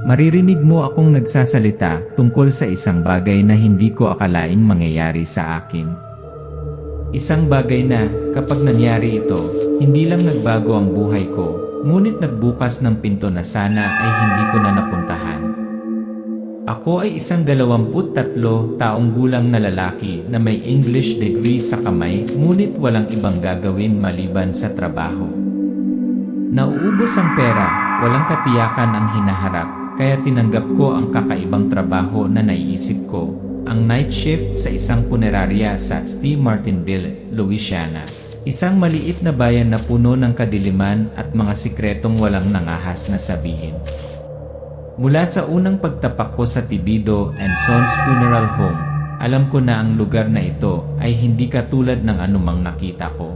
Maririnig mo akong nagsasalita tungkol sa isang bagay na hindi ko akalaing mangyayari sa akin. Isang bagay na, kapag nangyari ito, hindi lang nagbago ang buhay ko, ngunit nagbukas ng pinto na sana ay hindi ko na napuntahan. Ako ay isang 23 taong gulang na lalaki na may English degree sa kamay, ngunit walang ibang gagawin maliban sa trabaho. Nauubos ang pera, walang katiyakan ang hinaharap, kaya tinanggap ko ang kakaibang trabaho na naiisip ko, ang night shift sa isang punerarya sa St. Martinville, Louisiana. Isang maliit na bayan na puno ng kadiliman at mga sikretong walang nangahas na sabihin. Mula sa unang pagtapak ko sa Tibido and Sons Funeral Home, alam ko na ang lugar na ito ay hindi katulad ng anumang nakita ko.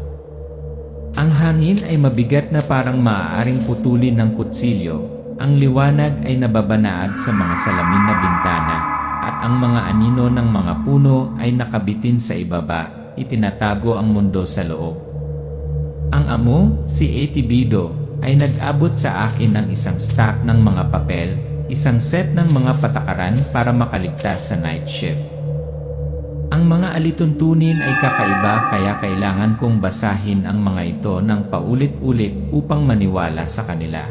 Ang hangin ay mabigat na parang maaaring putulin ng kutsilyo. Ang liwanag ay nababanaag sa mga salamin na bintana, at ang mga anino ng mga puno ay nakabitin sa ibaba, itinatago ang mundo sa loob. Ang amo, si Tibido, ay nag-abot sa akin ng isang stack ng mga papel, isang set ng mga patakaran para makaligtas sa night shift. Ang mga alituntunin ay kakaiba kaya kailangan kong basahin ang mga ito ng paulit-ulit upang maniwala sa kanila.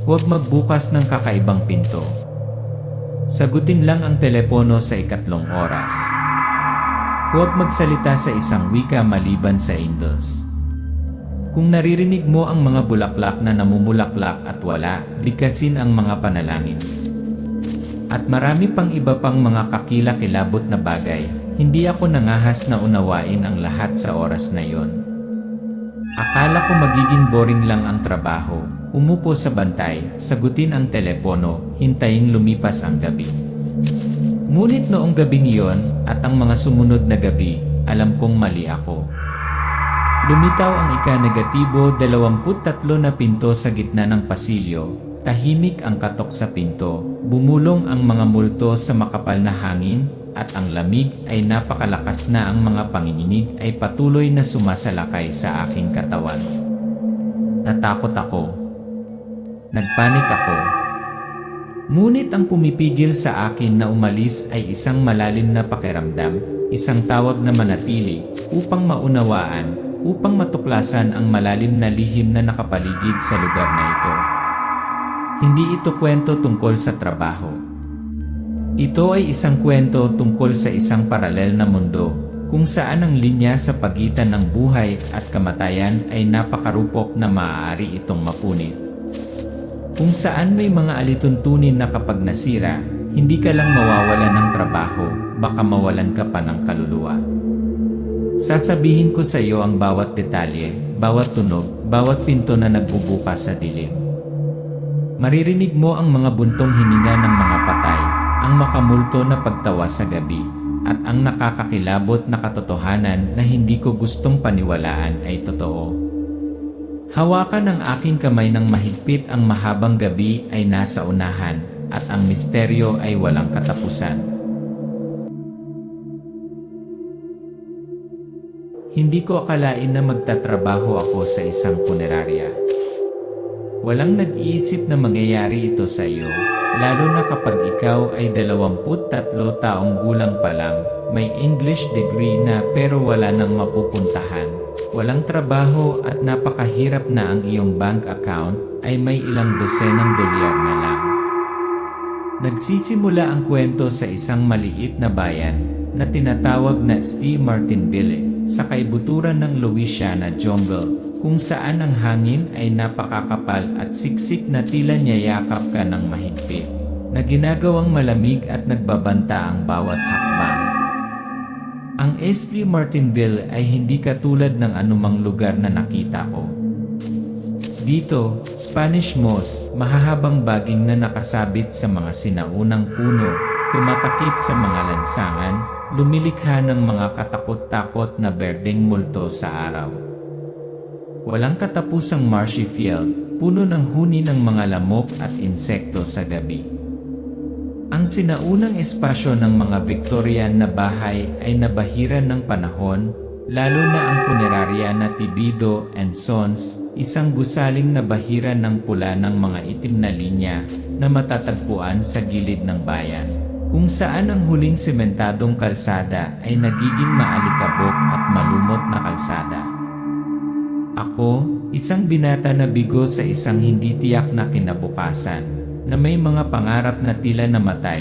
Huwag magbukas ng kakaibang pinto. Sagutin lang ang telepono sa 3 oras. Huwag magsalita sa isang wika maliban sa English. Kung naririnig mo ang mga bulaklak na namumulaklak at wala, bigkasin ang mga panalangin. At marami pang iba pang mga kakilakilabot na bagay, hindi ako nangahas na unawain ang lahat sa oras na yon. Akala ko magiging boring lang ang trabaho, umupo sa bantay, sagutin ang telepono, hintayin lumipas ang gabi. Ngunit noong gabing iyon, at ang mga sumunod na gabi, alam kong mali ako. Lumitaw ang ika-23 na pinto sa gitna ng pasilyo, tahimik ang katok sa pinto, bumulong ang mga multo sa makapal na hangin, at ang lamig ay napakalakas na ang mga panginginig ay patuloy na sumasalakay sa aking katawan. Natakot ako. Nagpanik ako. Ngunit ang pumipigil sa akin na umalis ay isang malalim na pakiramdam, isang tawag na manatili, upang maunawaan, upang matuklasan ang malalim na lihim na nakapaligid sa lugar na ito. Hindi ito kwento tungkol sa trabaho. Ito ay isang kwento tungkol sa isang paralel na mundo, kung saan ang linya sa pagitan ng buhay at kamatayan ay napakarupok na maaari itong mapunit. Kung saan may mga alituntunin na kapag nasira, hindi ka lang mawawalan ng trabaho, baka mawalan ka pa ng kaluluwa. Sasabihin ko sa iyo ang bawat detalye, bawat tunog, bawat pinto na nagbubukas sa dilim. Maririnig mo ang mga buntong hininga ng mga patay, ang makamulto na pagtawa sa gabi, at ang nakakakilabot na katotohanan na hindi ko gustong paniwalaan ay totoo. Hawakan ang aking kamay ng mahigpit, ang mahabang gabi ay nasa unahan, at ang misteryo ay walang katapusan. Hindi ko akalain na magtatrabaho ako sa isang punerarya. Walang nag-iisip na mangyayari ito sa iyo, lalo na kapag ikaw ay 23 taong gulang pa lang, may English degree na pero wala nang mapupuntahan, walang trabaho at napakahirap na ang iyong bank account ay may ilang dosenang dolyar na lang. Nagsisimula ang kwento sa isang maliit na bayan na tinatawag na St. Martinville sa kaibuturan ng Louisiana jungle, kung saan ang hangin ay napakakapal at siksik na tila niyayakap ka ng mahigpit, na ginagawang malamig at nagbabanta ang bawat hakbang. Ang St. Martinville ay hindi katulad ng anumang lugar na nakita ko. Dito, Spanish moss, mahahabang baging na nakasabit sa mga sinaunang puno, tumatakip sa mga lansangan, lumilikha ng mga katakot-takot na berdeng multo sa araw. Walang katapusang marshy field, puno ng huni ng mga lamok at insekto sa gabi. Ang sinaunang espasyo ng mga Victorian na bahay ay nabahiran ng panahon, lalo na ang punerarya na Tibido and Sons, isang gusaling na bahiran ng pula ng mga itim na linya na matatagpuan sa gilid ng bayan, kung saan ang huling sementadong kalsada ay nagiging maalikabok at malumot na kalsada. Ako, isang binata na bigo sa isang hindi tiyak na kinabukasan, na may mga pangarap na tila namatay,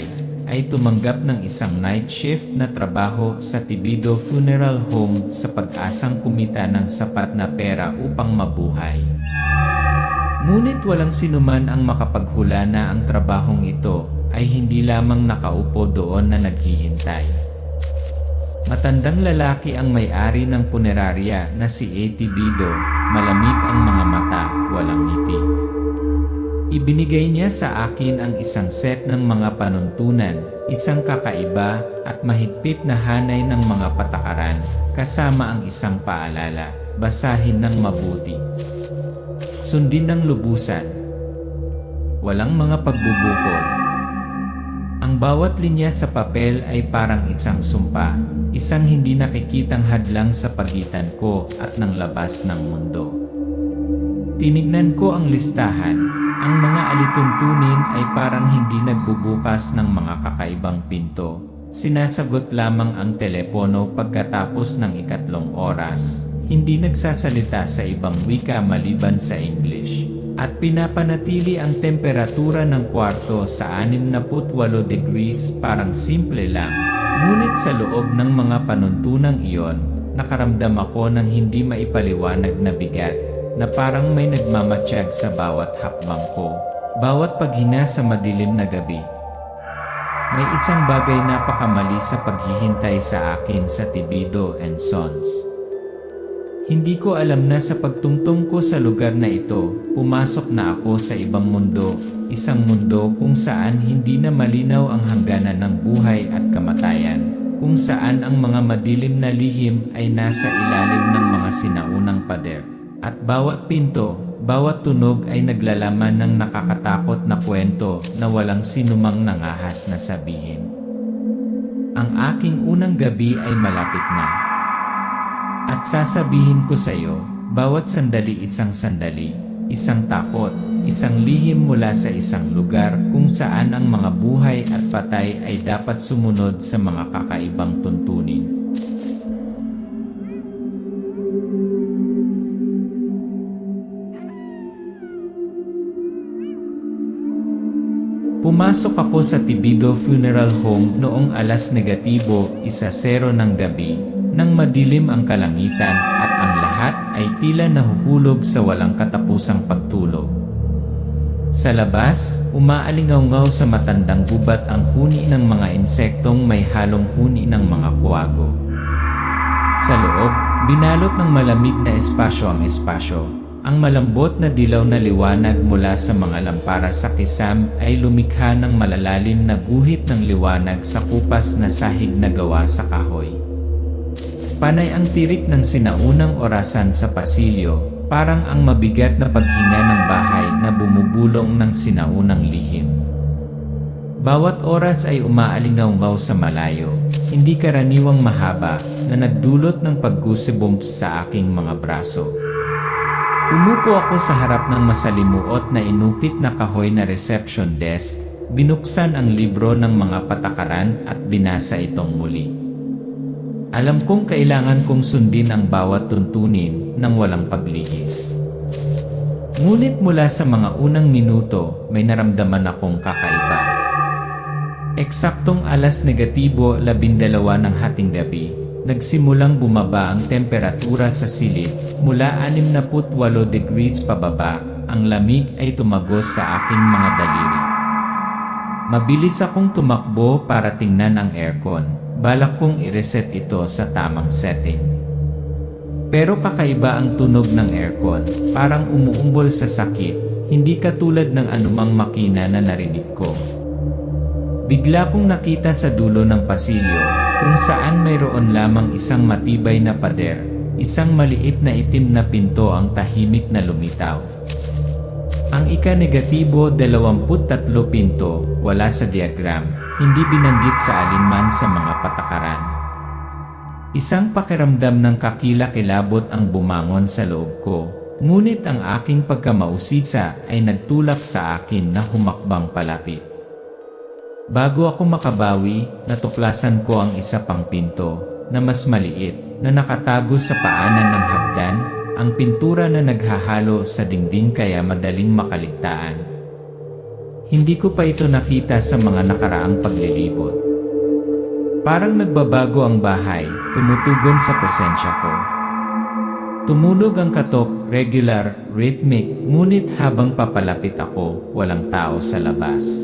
ay tumanggap ng isang night shift na trabaho sa Tibido Funeral Home sa pag-asang kumita ng sapat na pera upang mabuhay. Ngunit walang sinuman ang makapaghula na ang trabahong ito ay hindi lamang nakaupo doon na naghihintay. Matandang lalaki ang may-ari ng punerarya na si A. Tibido, malamig ang mga mata, walang ngiti. Ibinigay niya sa akin ang isang set ng mga panuntunan, isang kakaiba at mahigpit na hanay ng mga patakaran, kasama ang isang paalala, basahin ng mabuti. Sundin ng lubusan. Walang mga pagbubukod. Ang bawat linya sa papel ay parang isang sumpa, isang hindi nakikitang hadlang sa pagitan ko at ng labas ng mundo. Tinignan ko ang listahan. Ang mga alituntunin ay parang hindi nagbubukas ng mga kakaibang pinto. Sinasagot lamang ang telepono pagkatapos ng 3 oras, hindi nagsasalita sa ibang wika maliban sa English, at pinapanatili ang temperatura ng kwarto sa 68 degrees. Parang simple lang. Ngunit sa loob ng mga panuntunang iyon, nakaramdam ako ng hindi maipaliwanag na bigat, na parang may nagmamatsyag sa bawat hakbang ko, bawat paghinga sa madilim na gabi. May isang bagay na napakamali sa paghihintay sa akin sa Tibido and Sons. Hindi ko alam na sa pagtungtong ko sa lugar na ito, pumasok na ako sa ibang mundo, isang mundo kung saan hindi na malinaw ang hangganan ng buhay at kamatayan, kung saan ang mga madilim na lihim ay nasa ilalim ng mga sinaunang pader. At bawat pinto, bawat tunog ay naglalaman ng nakakatakot na kwento na walang sinumang nangahas na sabihin. Ang aking unang gabi ay malapit na. At sasabihin ko sa iyo, bawat sandali, isang takot, isang lihim mula sa isang lugar kung saan ang mga buhay at patay ay dapat sumunod sa mga kakaibang tuntunin. Pumasok ako sa Tibido Funeral Home noong 1:00 ng gabi, nang madilim ang kalangitan at ang lahat ay tila nahuhulog sa walang katapusang pagtulog. Sa labas, umaalingaw-ngaw sa matandang gubat ang huni ng mga insektong may halong huni ng mga kuwago. Sa loob, binalot ng malamig na espasyo ang espasyo. Ang malambot na dilaw na liwanag mula sa mga lampara sa kisam ay lumikha ng malalalim na guhit ng liwanag sa kupas na sahig na gawa sa kahoy. Panay ang tirik ng sinaunang orasan sa pasilyo, parang ang mabigat na paghinga ng bahay na bumubulong ng sinaunang lihim. Bawat oras ay umaalingaw-ngaw sa malayo, hindi karaniwang mahaba, na nagdulot ng pag-goosebumps sa aking mga braso. Umupo ako sa harap ng masalimuot na inukit na kahoy na reception desk, binuksan ang libro ng mga patakaran at binasa itong muli. Alam kong kailangan kong sundin ang bawat tuntunin ng walang paglihis. Ngunit mula sa mga unang minuto, may naramdaman akong kakaiba. Eksaktong 12:00 ng hating gabi, nagsimulang bumaba ang temperatura sa silid, mula 68 degrees pababa, ang lamig ay tumagos sa aking mga daliri. Mabilis akong tumakbo para tingnan ang aircon, balak kong i-reset ito sa tamang setting. Pero kakaiba ang tunog ng aircon, parang umuumbol sa sakit, hindi katulad ng anumang makina na narinig ko. Bigla kong nakita sa dulo ng pasilyo, kung saan mayroon lamang isang matibay na pader, isang maliit na itim na pinto ang tahimik na lumitaw. Ang ika-23 pinto, wala sa diagram, hindi binanggit sa alinman sa mga patakaran. Isang pakiramdam ng kakilakilabot ang bumangon sa loob ko, ngunit ang aking pagkamausisa ay nagtulak sa akin na humakbang palapit. Bago ako makabawi, natuklasan ko ang isa pang pinto, na mas maliit, na nakatago sa paanan ng hagdan, ang pintura na naghahalo sa dingding kaya madaling makaligtaan. Hindi ko pa ito nakita sa mga nakaraang paglilibot. Parang nagbabago ang bahay, tumutugon sa presensya ko. Tumunog ang katok, regular, rhythmic, ngunit habang papalapit ako, walang tao sa labas.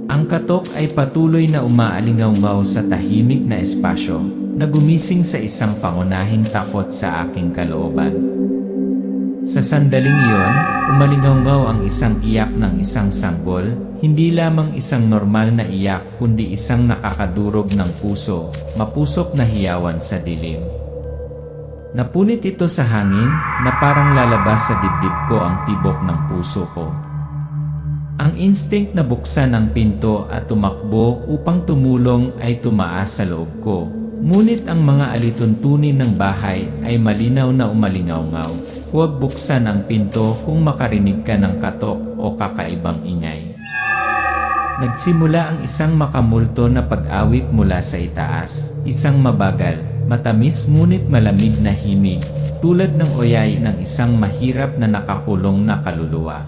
Ang katok ay patuloy na umaalingaw sa tahimik na espasyo, na gumising sa isang pangunahing takot sa aking kalooban. Sa sandaling iyon, umalingaw ang isang iyak ng isang sanggol, hindi lamang isang normal na iyak kundi isang nakakadurog ng puso, mapusok na hiyawan sa dilim. Napunit ito sa hangin na parang lalabas sa dibdib ko ang tibok ng puso ko. Ang instinct na buksan ang pinto at tumakbo upang tumulong ay tumaas sa loob ko. Ngunit ang mga alituntunin ng bahay ay malinaw na umalingaw-ngaw. Huwag buksan ang pinto kung makarinig ka ng katok o kakaibang ingay. Nagsimula ang isang makamulto na pag-awit mula sa itaas, isang mabagal, matamis ngunit malamig na himig, tulad ng oyay ng isang mahirap na nakakulong na kaluluwa.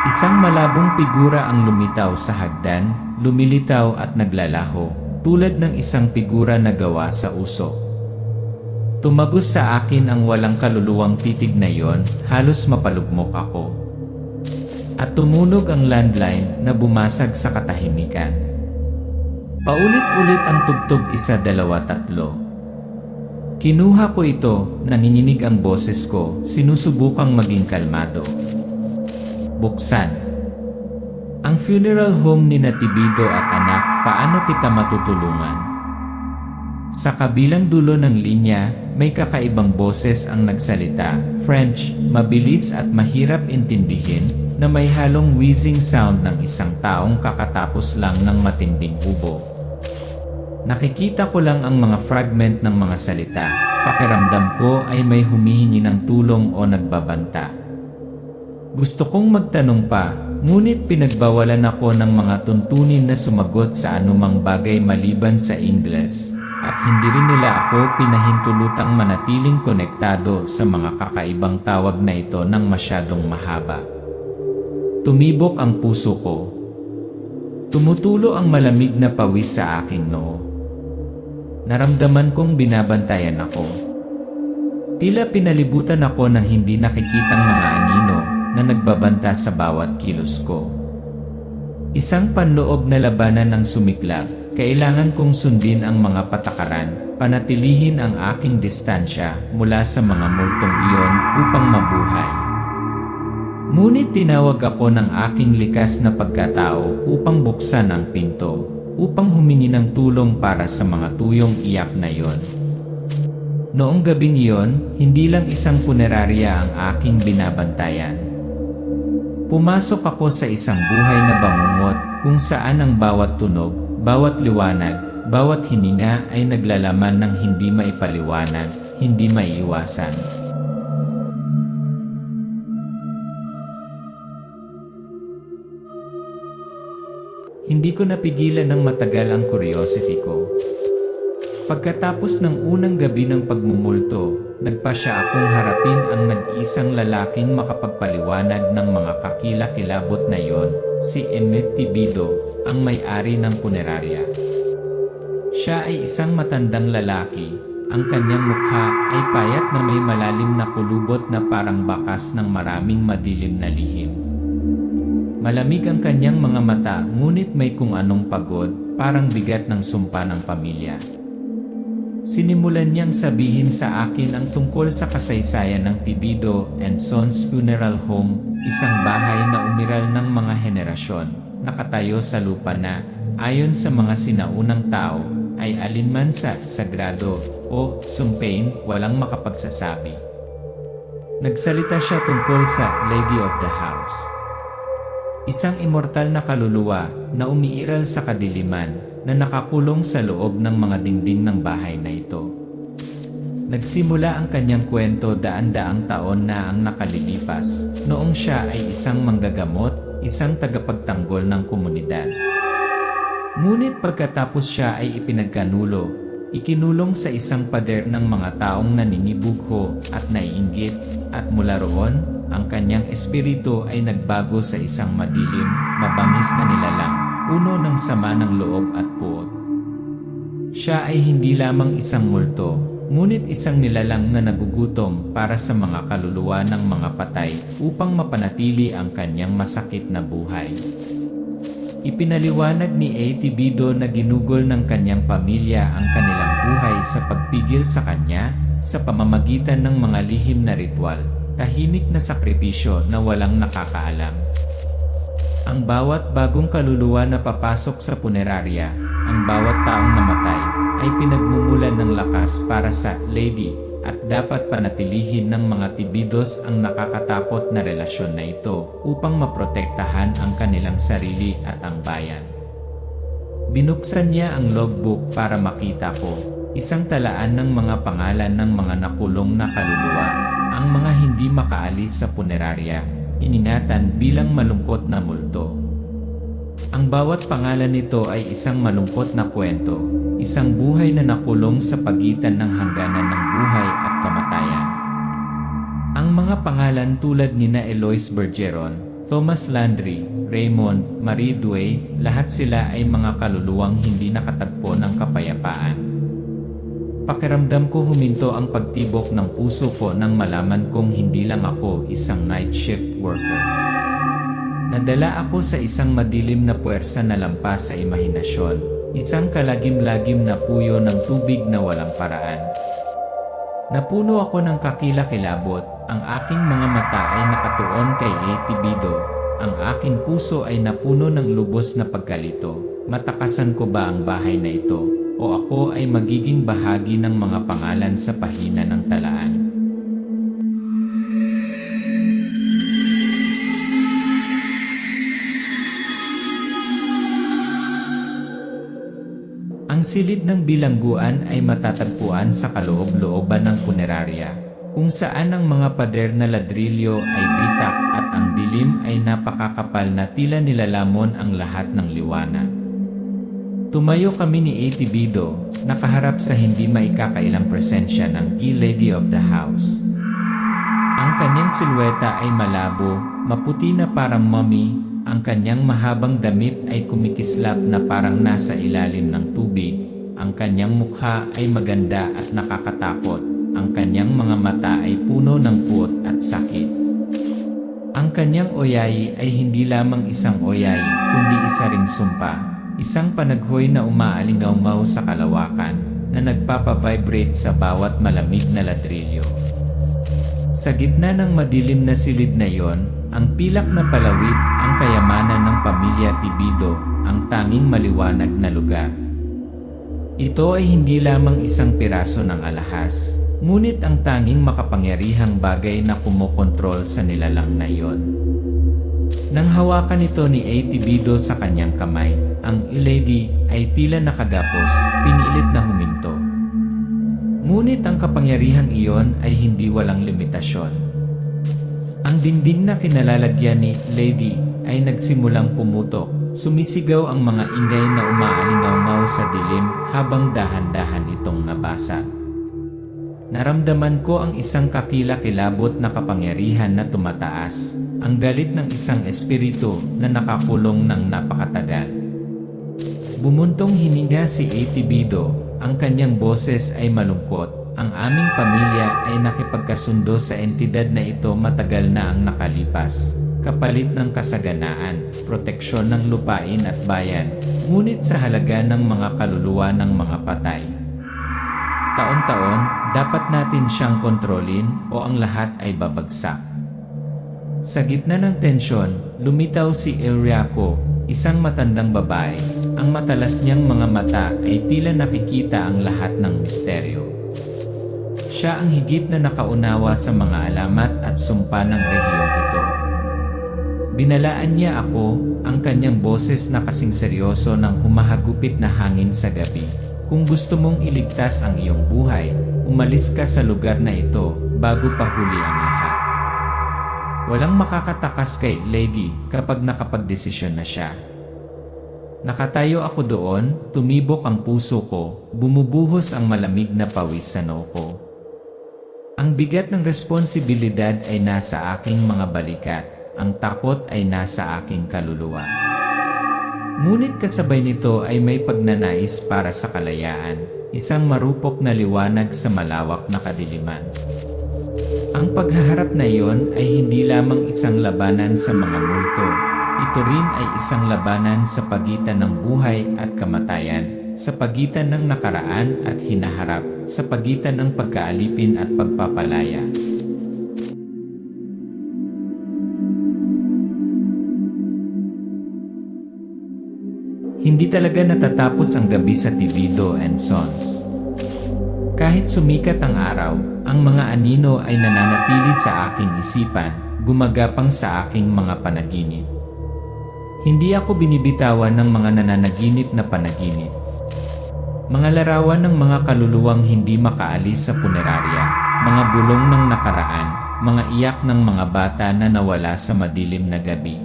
Isang malabong figura ang lumitaw sa hagdan, lumilitaw at naglalaho, tulad ng isang figura na gawa sa usok. Tumagos sa akin ang walang kaluluwang titig na yon, halos mapalugmok ako. At tumunog ang landline na bumasag sa katahimikan. Paulit-ulit ang tugtog 1, 2, 3. Kinuha ko ito, nanginginig ang boses ko, sinusubukang maging kalmado. Buksan. Ang funeral home ni Natividad at anak, paano kita matutulungan? Sa kabilang dulo ng linya, may kakaibang boses ang nagsalita, French, mabilis at mahirap intindihin, na may halong wheezing sound ng isang taong kakatapos lang ng matinding ubo. Nakikita ko lang ang mga fragment ng mga salita, pakiramdam ko ay may humihingi ng tulong o nagbabanta. Gusto kong magtanong pa, ngunit pinagbawalan ako ng mga tuntunin na sumagot sa anumang bagay maliban sa Ingles, at hindi rin nila ako pinahintulutang manatiling konektado sa mga kakaibang tawag na ito ng masyadong mahaba. Tumibok ang puso ko. Tumutulo ang malamig na pawis sa aking noo. Naramdaman kong binabantayan ako. Tila pinalibutan ako ng hindi nakikitang mga anino na nagbabanta sa bawat kilos ko. Isang panloob na labanan ng sumiklab, kailangan kong sundin ang mga patakaran, panatilihin ang aking distansya mula sa mga multong iyon upang mabuhay. Ngunit tinawag ako ng aking likas na pagkatao upang buksan ang pinto, upang humingi ng tulong para sa mga tuyong iyak na iyon. Noong gabing iyon, hindi lang isang punerarya ang aking binabantayan. Pumasok ako sa isang buhay na bangungot kung saan ang bawat tunog, bawat liwanag, bawat hininga ay naglalaman ng hindi maipaliwanag, hindi maiiwasan. Hindi ko napigilan ng matagal ang curiosity ko. Pagkatapos ng unang gabi ng pagmumulto, nagpasya akong harapin ang nag-iisang lalaking makapagpaliwanag ng mga kakilakilabot na yon, si Natividad, ang may-ari ng punerarya. Siya ay isang matandang lalaki, ang kanyang mukha ay payat na may malalim na kulubot na parang bakas ng maraming madilim na lihim. Malamig ang kanyang mga mata ngunit may kung anong pagod, parang bigat ng sumpa ng pamilya. Sinimulan niyang sabihin sa akin ang tungkol sa kasaysayan ng Tibido and Sons Funeral Home, isang bahay na umiral ng mga henerasyon, nakatayo sa lupa na, ayon sa mga sinaunang tao, ay alinman sa sagrado o sumpain, walang makapagsasabi. Nagsalita siya tungkol sa Lady of the House. Isang immortal na kaluluwa na umiiral sa kadiliman na nakakulong sa loob ng mga dingding ng bahay na ito. Nagsimula ang kanyang kwento daan-daang taon na ang nakalilipas, noong siya ay isang manggagamot, isang tagapagtanggol ng komunidad. Ngunit pagkatapos siya ay ipinagkanulo, ikinulong sa isang pader ng mga taong naninibugho at naiinggit, at mula roon, ang kanyang espiritu ay nagbago sa isang madilim, mabangis na nilalang, puno ng sama ng loob at puot. Siya ay hindi lamang isang multo, ngunit isang nilalang na nagugutom para sa mga kaluluwa ng mga patay upang mapanatili ang kanyang masakit na buhay. Ipinaliwanag ni A.T. Bido na ginugol ng kanyang pamilya ang kanilang buhay sa pagpigil sa kanya sa pamamagitan ng mga lihim na ritual, tahimik na sakripisyo na walang nakakaalam. Ang bawat bagong kaluluwa na papasok sa punerarya, ang bawat taong namatay, ay pinagmumulan ng lakas para sa Lady at dapat panatilihin ng mga Tibidos ang nakakatakot na relasyon na ito upang maprotektahan ang kanilang sarili at ang bayan. Binuksan niya ang logbook para makita ko, isang talaan ng mga pangalan ng mga nakulong na kaluluwa, ang mga hindi makaalis sa punerarya, iningatan bilang malungkot na multo. Ang bawat pangalan nito ay isang malungkot na kwento, isang buhay na nakulong sa pagitan ng hangganan ng buhay at kamatayan. Ang mga pangalan tulad nina Eloise Bergeron, Thomas Landry, Raymond, Marie Duey, lahat sila ay mga kaluluwang hindi nakatagpo ng kapayapaan. Pakiramdam ko huminto ang pagtibok ng puso ko nang malaman kong hindi lang ako isang night shift worker. Nadala ako sa isang madilim na puwersa na lampas sa imahinasyon, isang kalagim-lagim na puyo ng tubig na walang paraan. Napuno ako ng kakilakilabot, ang aking mga mata ay nakatuon kay A.T. Bido, ang aking puso ay napuno ng lubos na pagkalito. Matakasan ko ba ang bahay na ito, o ako ay magiging bahagi ng mga pangalan sa pahina ng talaan? Ang silid ng bilangguan ay matatagpuan sa kaloob-looban ng punerarya, kung saan ang mga pader na ladrilyo ay bitak at ang dilim ay napakakapal na tila nilalamon ang lahat ng liwanag. Tumayo kami ni A.T. Bido, nakaharap sa hindi maikakailang presensya ng key lady of the house. Ang kanyang silweta ay malabo, maputi na parang mummy. Ang kanyang mahabang damit ay kumikislap na parang nasa ilalim ng tubig. Ang kanyang mukha ay maganda at nakakatakot. Ang kanyang mga mata ay puno ng puot at sakit. Ang kanyang oyayi ay hindi lamang isang oyayi, kundi isa ring sumpa. Isang panaghoy na umaalingaw-ngaw sa kalawakan, na nagpapavibrate sa bawat malamig na ladrilyo. Sa gitna ng madilim na silid na iyon, ang pilak na palawit, ang kayamanan ng pamilya Tibido, ang tanging maliwanag na lugar. Ito ay hindi lamang isang piraso ng alahas, ngunit ang tanging makapangyarihang bagay na kumokontrol sa nilalang na iyon. Nang hawakan ito ni A.T. Bido sa kanyang kamay, ang lady ay tila nakagapos, pinilit na huminto. Ngunit ang kapangyarihang iyon ay hindi walang limitasyon. Ang dingding na kinalalagyan ni Lady ay nagsimulang pumutok, sumisigaw ang mga ingay na umaalingaw-ngaw sa dilim habang dahan-dahan itong nabasag. Naramdaman ko ang isang kakilakilabot na kapangyarihan na tumataas, ang galit ng isang espiritu na nakakulong ng napakatagal. Bumuntong hininga si A.T. Bido, ang kanyang boses ay malungkot. Ang aming pamilya ay nakipagkasundo sa entidad na ito matagal na ang nakalipas, kapalit ng kasaganaan, proteksyon ng lupain at bayan, ngunit sa halaga ng mga kaluluwa ng mga patay. Taon-taon, dapat natin siyang kontrolin o ang lahat ay babagsak. Sa gitna ng tensyon, lumitaw si Euriaco, isang matandang babae. Ang matalas niyang mga mata ay tila nakikita ang lahat ng misteryo. Siya ang higit na nakaunawa sa mga alamat at sumpa ng rehiyong ito. Binalaan niya ako, ang kanyang boses na kasing seryoso ng humahagupit na hangin sa gabi. Kung gusto mong iligtas ang iyong buhay, umalis ka sa lugar na ito bago pa huli ang lahat. Walang makakatakas kay Lady kapag nakapagdesisyon na siya. Nakatayo ako doon, tumibok ang puso ko, bumubuhos ang malamig na pawis sa noo ko. Ang bigat ng responsibilidad ay nasa aking mga balikat, ang takot ay nasa aking kaluluwa. Ngunit kasabay nito ay may pagnanais para sa kalayaan, isang marupok na liwanag sa malawak na kadiliman. Ang paghaharap na iyon ay hindi lamang isang labanan sa mga multo, ito rin ay isang labanan sa pagitan ng buhay at kamatayan, sa pagitan ng nakaraan at hinaharap, sa pagitan ng pagkaalipin at pagpapalaya. Hindi talaga natatapos ang gabi sa Tivido and Sons. Kahit sumikat ang araw, ang mga anino ay nananatili sa aking isipan, gumagapang sa aking mga panaginip. Hindi ako binibitawan ng mga nananaginip na panaginip. Mga larawan ng mga kaluluwang hindi makaalis sa punerarya, mga bulong ng nakaraan, mga iyak ng mga bata na nawala sa madilim na gabi.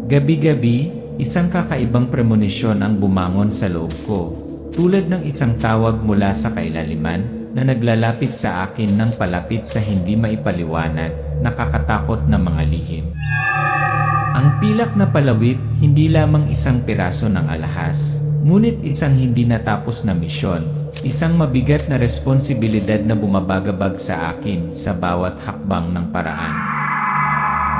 Gabi-gabi, isang kakaibang premonisyon ang bumangon sa loob ko, tulad ng isang tawag mula sa kailaliman na naglalapit sa akin ng palapit sa hindi maipaliwanag, nakakatakot na mga lihim. Ang pilak na palawit, hindi lamang isang piraso ng alahas, ngunit isang hindi natapos na misyon, isang mabigat na responsibilidad na bumabagabag sa akin sa bawat hakbang ng paraan.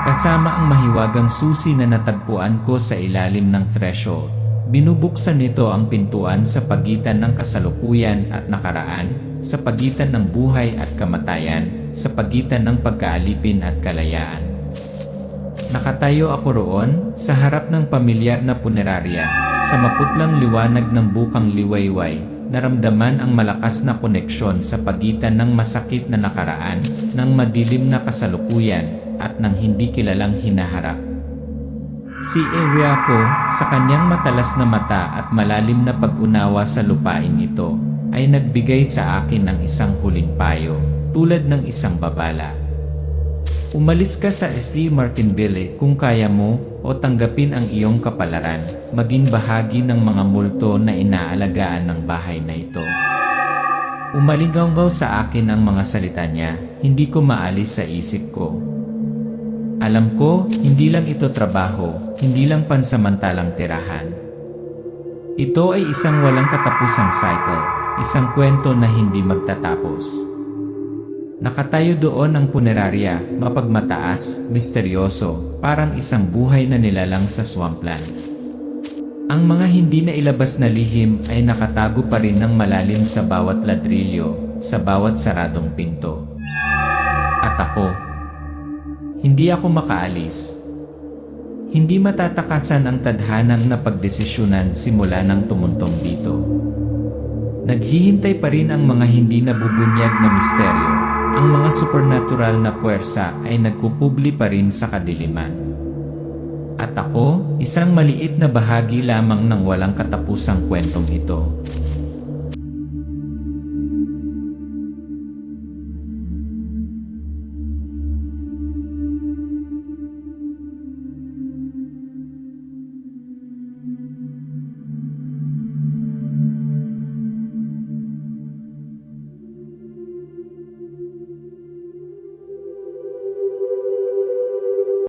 Kasama ang mahiwagang susi na natagpuan ko sa ilalim ng threshold, binubuksan nito ang pintuan sa pagitan ng kasalukuyan at nakaraan, sa pagitan ng buhay at kamatayan, sa pagitan ng pagkaalipin at kalayaan. Nakatayo ako roon, sa harap ng pamilyar na punerarya, sa maputlang liwanag ng bukang liwayway, naramdaman ang malakas na koneksyon sa pagitan ng masakit na nakaraan, ng madilim na kasalukuyan, at ng hindi kilalang hinaharap. Si Eriaco, sa kanyang matalas na mata at malalim na pag-unawa sa lupain ito, ay nagbigay sa akin ng isang huling payo, tulad ng isang babala. Umalis ka sa S.D. Martinville kung kaya mo, o tanggapin ang iyong kapalaran, maging bahagi ng mga multo na inaalagaan ng bahay na ito. Umalingaw sa akin ang mga salita niya, hindi ko maalis sa isip ko. Alam ko, hindi lang ito trabaho, hindi lang pansamantalang tirahan. Ito ay isang walang katapusang cycle, isang kwento na hindi magtatapos. Nakatayo doon ang punerarya, mapagmataas, misteryoso, parang isang buhay na nilalang sa swampland. Ang mga hindi na ilabas na lihim ay nakatago pa rin ng malalim sa bawat ladrilyo, sa bawat saradong pinto. At ako, hindi ako makaalis. Hindi matatakasan ang tadhanang na pagdesisyunan simula ng tumuntong dito. Naghihintay pa rin ang mga hindi nabubunyag na misteryo. Ang mga supernatural na puwersa ay nagkukubli pa rin sa kadiliman. At ako, isang maliit na bahagi lamang ng walang katapusang kwentong ito.